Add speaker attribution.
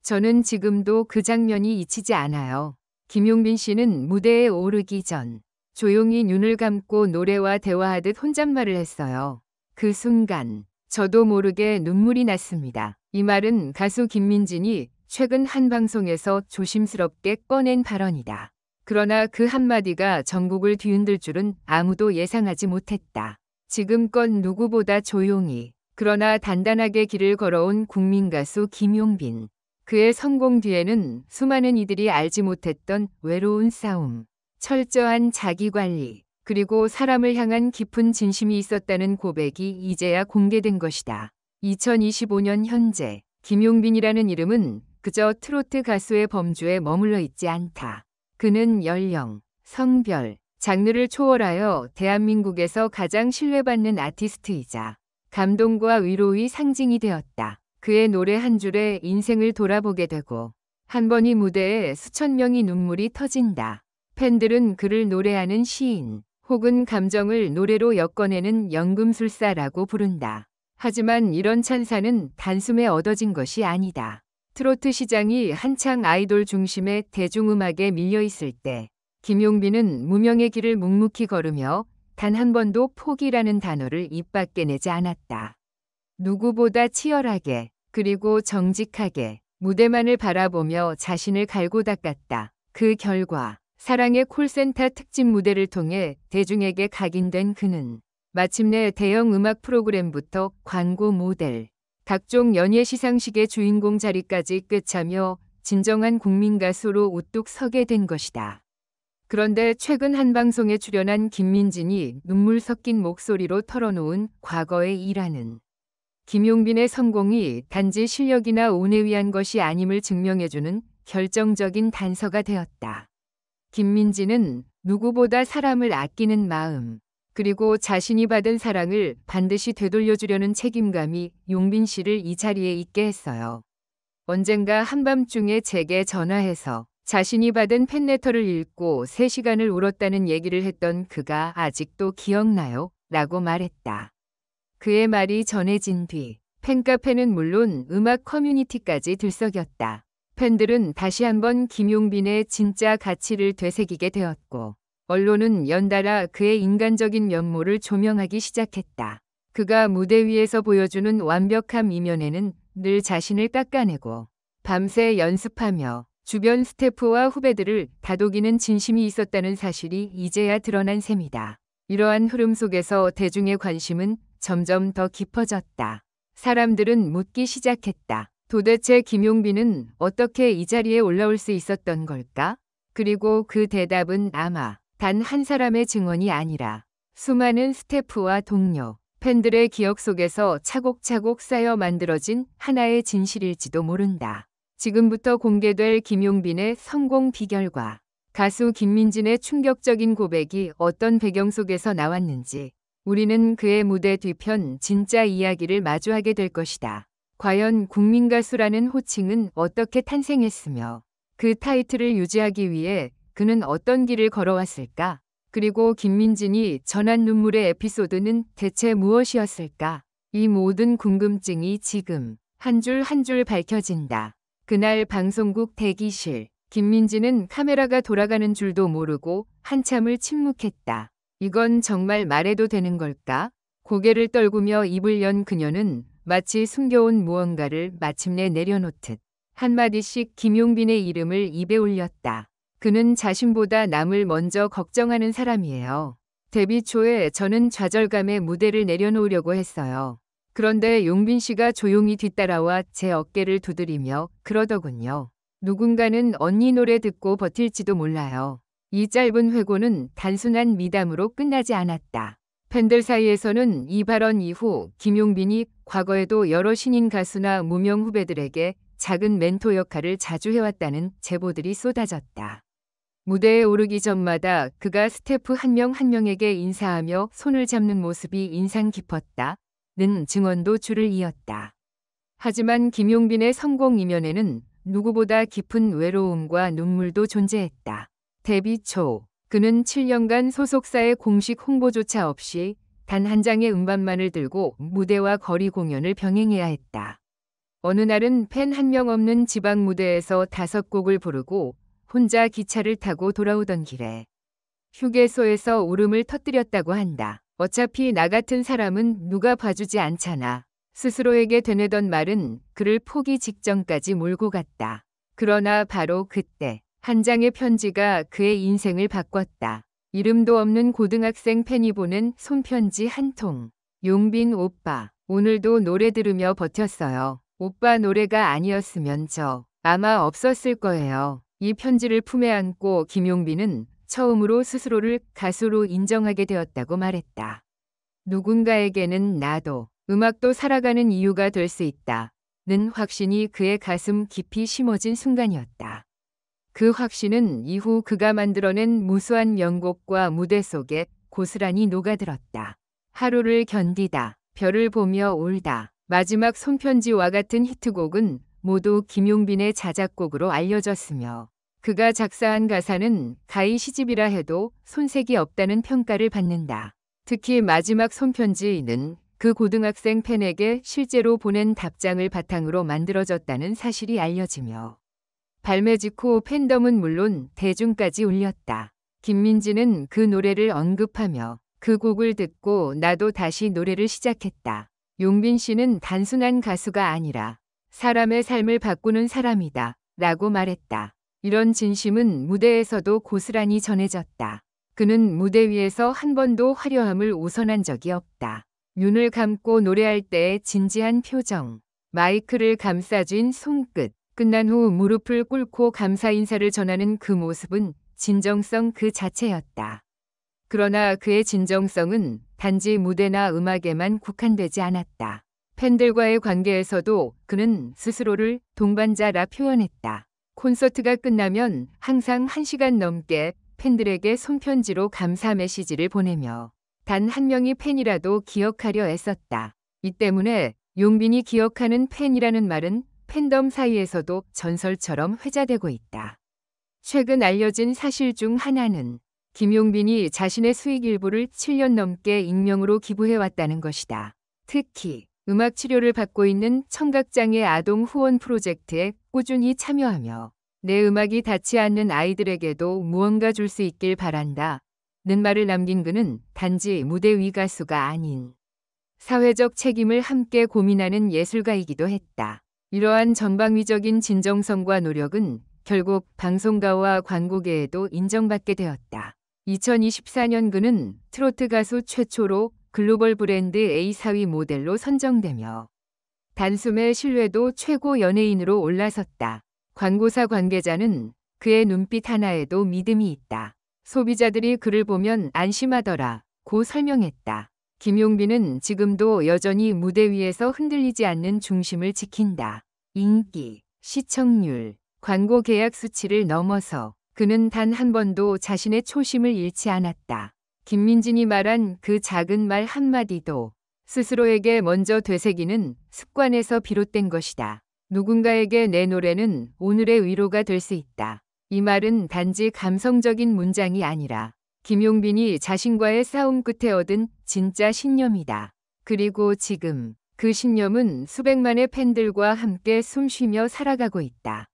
Speaker 1: 저는 지금도 그 장면이 잊히지 않아요. 김용빈 씨는 무대에 오르기 전 조용히 눈을 감고 노래와 대화하듯 혼잣말을 했어요. 그 순간 저도 모르게 눈물이 났습니다. 이 말은 가수 김민진이 최근 한 방송에서 조심스럽게 꺼낸 발언이다. 그러나 그 한마디가 전국을 뒤흔들 줄은 아무도 예상하지 못했다. 지금껏 누구보다 조용히 그러나 단단하게 길을 걸어온 국민 가수 김용빈. 그의 성공 뒤에는 수많은 이들이 알지 못했던 외로운 싸움, 철저한 자기관리, 그리고 사람을 향한 깊은 진심이 있었다는 고백이 이제야 공개된 것이다. 2025년 현재 김용빈이라는 이름은 그저 트로트 가수의 범주에 머물러 있지 않다. 그는 연령, 성별, 장르를 초월하여 대한민국에서 가장 신뢰받는 아티스트이자 감동과 위로의 상징이 되었다. 그의 노래 한 줄에 인생을 돌아보게 되고 한 번이 무대에 수천 명이 눈물이 터진다. 팬들은 그를 노래하는 시인 혹은 감정을 노래로 엮어내는 연금술사라고 부른다. 하지만 이런 찬사는 단숨에 얻어진 것이 아니다. 트로트 시장이 한창 아이돌 중심의 대중음악에 밀려있을 때 김용빈은 무명의 길을 묵묵히 걸으며 단 한 번도 포기라는 단어를 입 밖에 내지 않았다. 누구보다 치열하게 그리고 정직하게 무대만을 바라보며 자신을 갈고 닦았다. 그 결과 사랑의 콜센터 특집 무대를 통해 대중에게 각인된 그는 마침내 대형 음악 프로그램부터 광고 모델, 각종 연예 시상식의 주인공 자리까지 꿰차며 진정한 국민 가수로 우뚝 서게 된 것이다. 그런데 최근 한 방송에 출연한 김민진이 눈물 섞인 목소리로 털어놓은 과거의 일화는 김용빈의 성공이 단지 실력이나 운에 의한 것이 아님을 증명해주는 결정적인 단서가 되었다. 김민진은 누구보다 사람을 아끼는 마음, 그리고 자신이 받은 사랑을 반드시 되돌려주려는 책임감이 용빈 씨를 이 자리에 있게 했어요. 언젠가 한밤중에 제게 전화해서 자신이 받은 팬레터를 읽고 3시간을 울었다는 얘기를 했던 그가 아직도 기억나요? 라고 말했다. 그의 말이 전해진 뒤 팬카페는 물론 음악 커뮤니티까지 들썩였다. 팬들은 다시 한번 김용빈의 진짜 가치를 되새기게 되었고 언론은 연달아 그의 인간적인 면모를 조명하기 시작했다. 그가 무대 위에서 보여주는 완벽함 이면에는 늘 자신을 깎아내고 밤새 연습하며 주변 스태프와 후배들을 다독이는 진심이 있었다는 사실이 이제야 드러난 셈이다. 이러한 흐름 속에서 대중의 관심은 점점 더 깊어졌다. 사람들은 묻기 시작했다. 도대체 김용빈은 어떻게 이 자리에 올라올 수 있었던 걸까? 그리고 그 대답은 아마 단 한 사람의 증언이 아니라 수많은 스태프와 동료, 팬들의 기억 속에서 차곡차곡 쌓여 만들어진 하나의 진실일지도 모른다. 지금부터 공개될 김용빈의 성공 비결과 가수 김민진의 충격적인 고백이 어떤 배경 속에서 나왔는지 우리는 그의 무대 뒤편 진짜 이야기를 마주하게 될 것이다. 과연 국민가수라는 호칭은 어떻게 탄생했으며 그 타이틀을 유지하기 위해 그는 어떤 길을 걸어왔을까? 그리고 김민진이 전한 눈물의 에피소드는 대체 무엇이었을까? 이 모든 궁금증이 지금 한 줄 한 줄 밝혀진다. 그날 방송국 대기실, 김민진은 카메라가 돌아가는 줄도 모르고 한참을 침묵했다. 이건 정말 말해도 되는 걸까? 고개를 떨구며 입을 연 그녀는 마치 숨겨온 무언가를 마침내 내려놓듯 한마디씩 김용빈의 이름을 입에 올렸다. 그는 자신보다 남을 먼저 걱정하는 사람이에요. 데뷔 초에 저는 좌절감에 무대를 내려놓으려고 했어요. 그런데 용빈 씨가 조용히 뒤따라와 제 어깨를 두드리며 그러더군요. 누군가는 언니 노래 듣고 버틸지도 몰라요. 이 짧은 회고는 단순한 미담으로 끝나지 않았다. 팬들 사이에서는 이 발언 이후 김용빈이 과거에도 여러 신인 가수나 무명 후배들에게 작은 멘토 역할을 자주 해왔다는 제보들이 쏟아졌다. 무대에 오르기 전마다 그가 스태프 한 명 한 명에게 인사하며 손을 잡는 모습이 인상 깊었다는 증언도 줄을 이었다. 하지만 김용빈의 성공 이면에는 누구보다 깊은 외로움과 눈물도 존재했다. 데뷔 초 그는 7년간 소속사의 공식 홍보조차 없이 단 한 장의 음반만을 들고 무대와 거리 공연을 병행해야 했다. 어느 날은 팬 한 명 없는 지방 무대에서 5곡을 부르고 혼자 기차를 타고 돌아오던 길에 휴게소에서 울음을 터뜨렸다고 한다. 어차피 나 같은 사람은 누가 봐주지 않잖아. 스스로에게 되뇌던 말은 그를 포기 직전까지 몰고 갔다. 그러나 바로 그때 한 장의 편지가 그의 인생을 바꿨다. 이름도 없는 고등학생 팬이 보낸 손편지 한 통. 용빈 오빠, 오늘도 노래 들으며 버텼어요. 오빠 노래가 아니었으면 저 아마 없었을 거예요. 이 편지를 품에 안고 김용빈은 처음으로 스스로를 가수로 인정하게 되었다고 말했다. 누군가에게는 나도 음악도 살아가는 이유가 될 수 있다는 확신이 그의 가슴 깊이 심어진 순간이었다. 그 확신은 이후 그가 만들어낸 무수한 명곡과 무대 속에 고스란히 녹아들었다. 하루를 견디다, 별을 보며 울다, 마지막 손편지와 같은 히트곡은 모두 김용빈의 자작곡으로 알려졌으며 그가 작사한 가사는 가히 시집이라 해도 손색이 없다는 평가를 받는다. 특히 마지막 손편지는 그 고등학생 팬에게 실제로 보낸 답장을 바탕으로 만들어졌다는 사실이 알려지며 발매 직후 팬덤은 물론 대중까지 울렸다. 김민지는 그 노래를 언급하며 그 곡을 듣고 나도 다시 노래를 시작했다. 용빈 씨는 단순한 가수가 아니라 사람의 삶을 바꾸는 사람이다 라고 말했다. 이런 진심은 무대에서도 고스란히 전해졌다. 그는 무대 위에서 한 번도 화려함을 우선한 적이 없다. 눈을 감고 노래할 때의 진지한 표정, 마이크를 감싸쥔 손끝, 끝난 후 무릎을 꿇고 감사 인사를 전하는 그 모습은 진정성 그 자체였다. 그러나 그의 진정성은 단지 무대나 음악에만 국한되지 않았다. 팬들과의 관계에서도 그는 스스로를 동반자라 표현했다. 콘서트가 끝나면 항상 1시간 넘게 팬들에게 손편지로 감사 메시지를 보내며 단 한 명의 팬이라도 기억하려 애썼다. 이 때문에 용빈이 기억하는 팬이라는 말은 팬덤 사이에서도 전설처럼 회자되고 있다. 최근 알려진 사실 중 하나는 김용빈이 자신의 수익 일부를 7년 넘게 익명으로 기부해왔다는 것이다. 특히 음악 치료를 받고 있는 청각장애 아동 후원 프로젝트에 꾸준히 참여하며 내 음악이 닿지 않는 아이들에게도 무언가 줄 수 있길 바란다 는 말을 남긴 그는 단지 무대 위 가수가 아닌 사회적 책임을 함께 고민하는 예술가이기도 했다. 이러한 전방위적인 진정성과 노력은 결국 방송가와 광고계에도 인정받게 되었다. 2024년 그는 트로트 가수 최초로 글로벌 브랜드 A4위 모델로 선정되며 단숨에 신뢰도 최고 연예인으로 올라섰다. 광고사 관계자는 그의 눈빛 하나에도 믿음이 있다. 소비자들이 그를 보면 안심하더라 고 설명했다. 김용빈은 지금도 여전히 무대 위에서 흔들리지 않는 중심을 지킨다. 인기, 시청률, 광고 계약 수치를 넘어서 그는 단 한 번도 자신의 초심을 잃지 않았다. 김민진이 말한 그 작은 말 한마디도 스스로에게 먼저 되새기는 습관에서 비롯된 것이다. 누군가에게 내 노래는 오늘의 위로가 될 수 있다. 이 말은 단지 감성적인 문장이 아니라 김용빈이 자신과의 싸움 끝에 얻은 진짜 신념이다. 그리고 지금 그 신념은 수백만의 팬들과 함께 숨쉬며 살아가고 있다.